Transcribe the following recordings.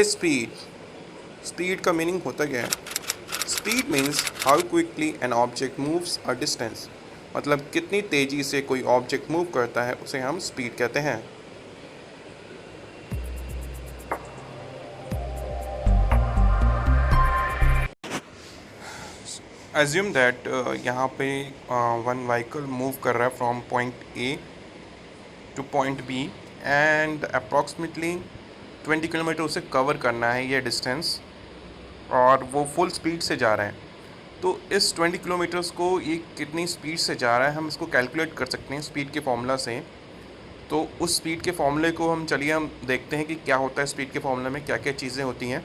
Is speed? Speed का meaning होता क्या है? Speed means how quickly an object moves a distance, मतलब कितनी तेज़ी से कोई ऑब्जेक्ट मूव करता है उसे हम स्पीड कहते हैं। एज्यूम दैट यहाँ पे वन व्हीकल मूव कर रहा है from point A to point B and approximately 20 kilometre उसे कवर करना है ये डिस्टेंस, और वो फुल स्पीड से जा रहा है। तो इस 20 किलोमीटर्स को ये कितनी स्पीड से जा रहा है हम इसको कैलकुलेट कर सकते हैं स्पीड के फॉर्मूला से। तो उस स्पीड के फॉर्मूले को हम देखते हैं कि क्या होता है स्पीड के फॉर्मूले में, क्या क्या चीज़ें होती हैं।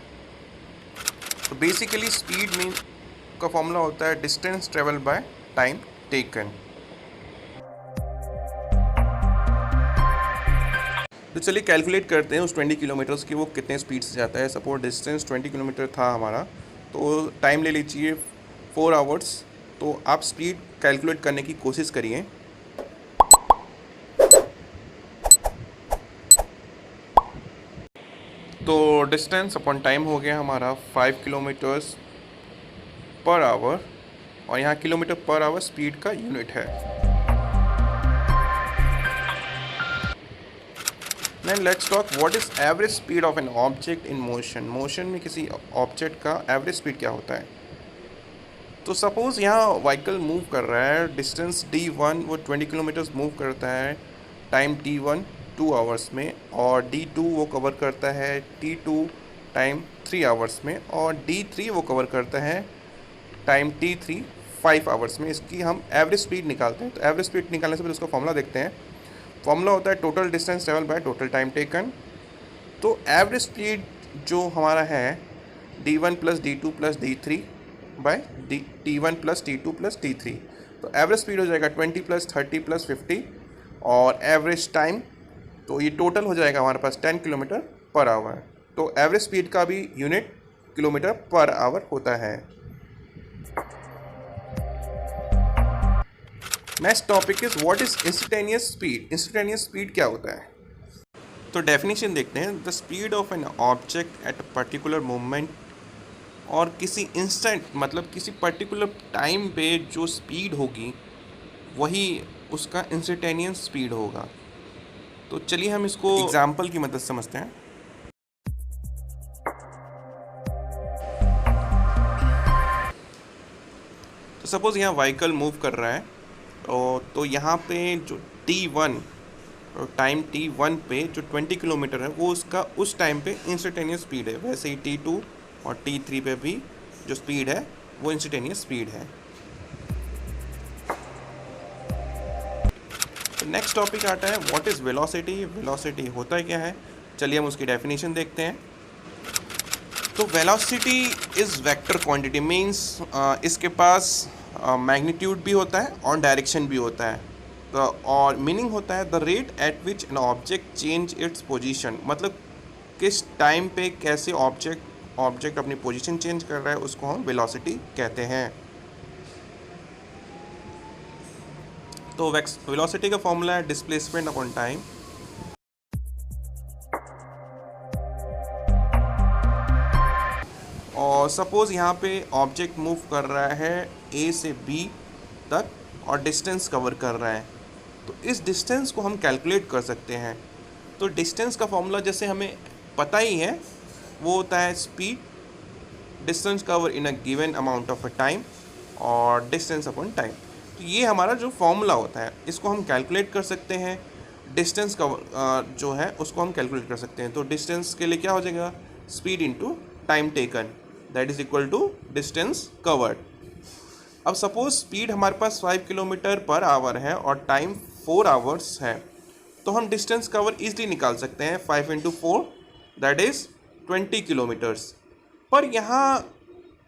तो बेसिकली स्पीड मीन का फॉर्मूला होता है distance travel by time taken. तो चलिए कैलकुलेट करते हैं उस 20 किलोमीटर्स की वो कितने स्पीड से जाता है। सपोज डिस्टेंस 20 किलोमीटर था हमारा, तो टाइम ले लीजिए 4 आवर्स। तो आप स्पीड कैलकुलेट करने की कोशिश करिए। तो डिस्टेंस अपॉन टाइम हो गया हमारा 5 किलोमीटर्स पर आवर, और यहाँ किलोमीटर पर आवर स्पीड का यूनिट है। Then let's talk what is average speed of an object in motion. Motion में किसी ऑब्जेक्ट का एवरेज स्पीड क्या होता है? तो सपोज़ यहाँ व्हीकल मूव कर रहा है, डिस्टेंस d1 वो 20 किलोमीटर्स मूव करता है टाइम t1 2 आवर्स में, और d2 वो कवर करता है t2 टाइम 3 आवर्स में, और d3 वो कवर करता है टाइम t3 5 आवर्स में। इसकी हम एवरेज स्पीड निकालते हैं। तो एवरेज स्पीड निकालने से पहले उसका फॉर्मूला देखते हैं। फॉर्मूला होता है total distance travel by total time taken. तो एवरेज स्पीड जो हमारा है d1 plus d2 plus d3 by t1 plus t2 plus t3। तो एवरेज स्पीड हो जाएगा 20 प्लस 30 प्लस 50, और एवरेज टाइम तो ये टोटल हो जाएगा हमारे पास 10 किलोमीटर पर आवर। तो एवरेज स्पीड का भी यूनिट किलोमीटर पर आवर होता है। Next topic is what is instantaneous speed. Instantaneous speed क्या होता है? तो डेफिनेशन देखते हैं। The speed of an object at a particular moment, और किसी इंस्टेंट मतलब किसी पर्टिकुलर टाइम पे जो स्पीड होगी वही उसका इंस्टेंटेनियस स्पीड होगा। तो चलिए हम इसको एग्जाम्पल की मदद समझते हैं। तो सपोज़ यहाँ व्हीकल मूव कर रहा है, तो यहाँ पे जो t1 टाइम t1 पे जो 20 किलोमीटर है वो उसका उस टाइम पे इंस्टेंटेनियस स्पीड है। वैसे ही t2 और t3 पे भी जो स्पीड है वो इंस्टेंटेनियस स्पीड है। तो नेक्स्ट टॉपिक आता है व्हाट इज़ वेलोसिटी। वेलोसिटी होता है क्या है, चलिए हम उसकी डेफिनेशन देखते हैं। तो velocity is vector quantity, means इसके पास मैग्नीट्यूड भी होता है और डायरेक्शन भी होता है। तो और मीनिंग होता है the rate at which an object change its position, मतलब किस टाइम पे कैसे ऑब्जेक्ट अपनी पोजीशन चेंज कर रहा है उसको हम वेलोसिटी कहते हैं। तो वेलोसिटी का फॉर्मूला है डिस्प्लेसमेंट अपॉन टाइम। और सपोज़ यहाँ पे ऑब्जेक्ट मूव कर रहा है ए से बी तक और डिस्टेंस कवर कर रहा है, तो इस डिस्टेंस को हम कैलकुलेट कर सकते हैं। तो डिस्टेंस का फॉर्मूला जैसे हमें पता ही है, वो होता है speed distance cover in a given amount of a time और डिस्टेंस अपॉन टाइम। तो ये हमारा जो फॉर्मूला होता है इसको हम कैलकुलेट कर सकते हैं। डिस्टेंस कवर जो है उसको हम कैलकुलेट कर सकते हैं। तो डिस्टेंस के लिए क्या हो जाएगा, speed into time taken, that is equal to distance covered. अब सपोज स्पीड हमारे पास 5 किलोमीटर पर आवर है और टाइम 4 आवर्स है, तो हम डिस्टेंस कवर ईजिली निकाल सकते हैं। 5 इंटू 4 दैट इज़ 20 किलोमीटर्स। पर यहाँ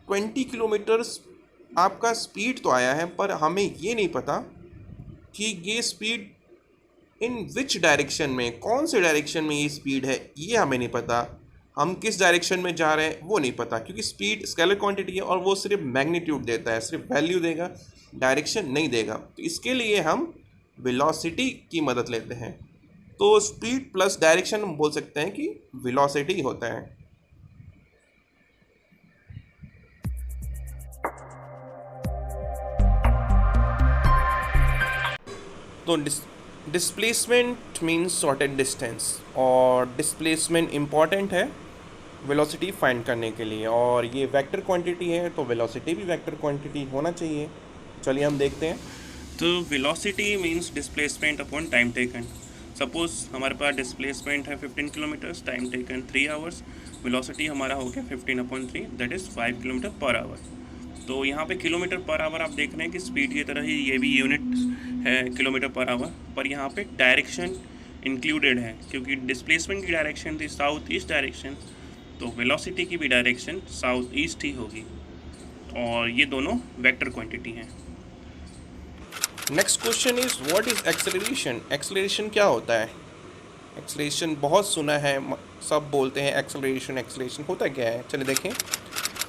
20 किलोमीटर्स आपका स्पीड तो आया है, पर हमें ये नहीं पता कि ये स्पीड इन विच डायरेक्शन में, कौन से डायरेक्शन में ये स्पीड है, ये हमें नहीं पता। हम किस डायरेक्शन में जा रहे हैं वो नहीं पता, क्योंकि स्पीड स्केलर क्वांटिटी है और वो सिर्फ मैग्नीट्यूड देता है, सिर्फ वैल्यू देगा, डायरेक्शन नहीं देगा। तो इसके लिए हम वेलोसिटी की मदद लेते हैं। तो स्पीड प्लस डायरेक्शन हम बोल सकते हैं कि वेलोसिटी होता है। तो डिस्प्लेसमेंट मीन्स शॉर्टेड डिस्टेंस, और डिस्प्लेसमेंट इम्पॉर्टेंट है वेलोसिटी फाइंड करने के लिए, और ये वेक्टर क्वांटिटी है तो वेलोसिटी भी वेक्टर क्वांटिटी होना चाहिए। चलिए हम देखते हैं। तो velocity means displacement upon time taken. Suppose हमारे पास डिस्प्लेसमेंट है 15 kilometres, time taken 3 hours, velocity हमारा हो गया 15/3 that is 5 kilometre per hour. तो यहाँ पे किलोमीटर पर आवर आप देख रहे हैं कि स्पीड की तरह ही ये भी यूनिट है किलोमीटर पर आवर, पर यहाँ पे डायरेक्शन इंक्लूडेड है क्योंकि डिस्प्लेसमेंट की डायरेक्शन थी साउथ ईस्ट डायरेक्शन, तो वेलोसिटी की भी डायरेक्शन साउथ ईस्ट ही होगी, और ये दोनों वेक्टर क्वांटिटी हैं। Next question is what is acceleration. Acceleration क्या होता है? एक्सेलरेशन बहुत सुना है, सब बोलते हैं एक्सेलरेशन एक्सेलरेशन, होता क्या है? चलिए देखें।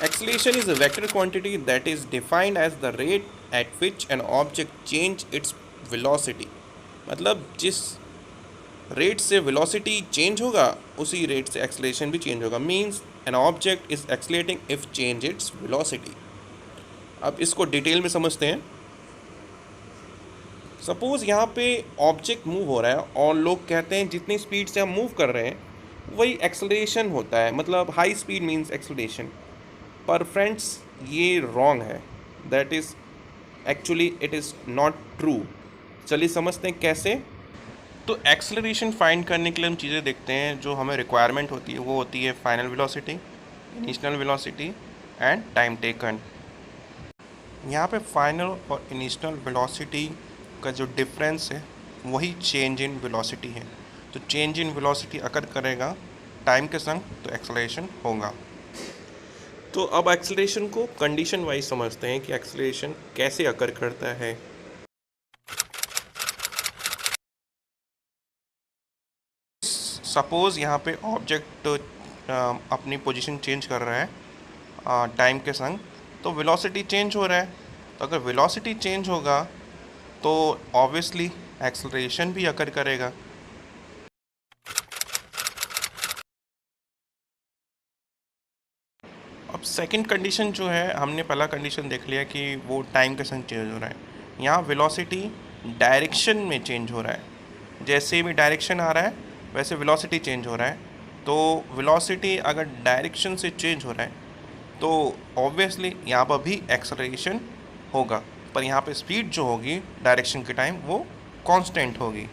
Acceleration is a vector quantity that is defined as the rate at which an object change its velocity. मतलब जिस रेट से वेलोसिटी चेंज होगा उसी रेट से एक्सेलरेशन भी चेंज होगा। Means an object is accelerating if change its velocity. अब इसको डिटेल में समझते हैं। सपोज़ यहाँ पे ऑब्जेक्ट मूव हो रहा है और लोग कहते हैं जितनी स्पीड से हम मूव कर रहे हैं वही एक्सेलरेशन होता है, मतलब हाई स्पीड मीन्स एक्सेलरेशन। पर फ्रेंड्स ये रॉन्ग है, that is actually it is not true. चलिए समझते हैं कैसे। तो एक्सेलरेशन फाइंड करने के लिए हम चीज़ें देखते हैं जो हमें रिक्वायरमेंट होती है, वो होती है final velocity, initial velocity and time taken. यहाँ पे फाइनल और इनिशियल वेलोसिटी का जो डिफरेंस है वही चेंज इन वेलोसिटी है। तो चेंज इन वेलोसिटी अगर करेगा टाइम के संग तो एक्सेलरेशन होगा। तो अब एक्सेलरेशन को कंडीशन वाइज समझते हैं कि एक्सेलरेशन कैसे अकर करता है। सपोज़ यहाँ पे ऑब्जेक्ट अपनी पोजीशन चेंज कर रहा है टाइम के संग, तो वेलोसिटी चेंज हो रहा है। तो अगर वेलोसिटी चेंज होगा तो ऑब्वियसली एक्सेलरेशन भी अकर करेगा। अब सेकंड कंडीशन जो है, हमने पहला कंडीशन देख लिया कि वो टाइम के संग चेंज हो रहा है। यहाँ वेलोसिटी डायरेक्शन में चेंज हो रहा है, जैसे भी डायरेक्शन आ रहा है वैसे वेलोसिटी चेंज हो रहा है। तो वेलोसिटी अगर डायरेक्शन से चेंज हो रहा है तो ऑब्वियसली यहाँ पर भी एक्सेलरेशन होगा, पर यहाँ पे स्पीड जो होगी डायरेक्शन के टाइम वो कांस्टेंट होगी।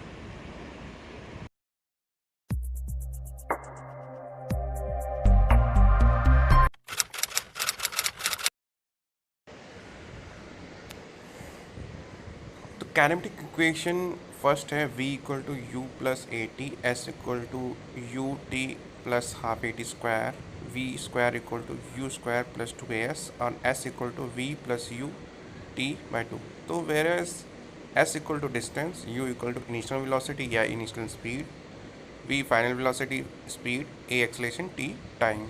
तो काइनेमेटिक इक्वेशन फर्स्ट है v equal to u plus a t, s equal to u t plus half a t square, v square equal to u square plus 2as और s equal to v plus u t by 2। तो whereas s equal to distance, u equal to initial velocity या initial speed, v final velocity speed, a acceleration, t time.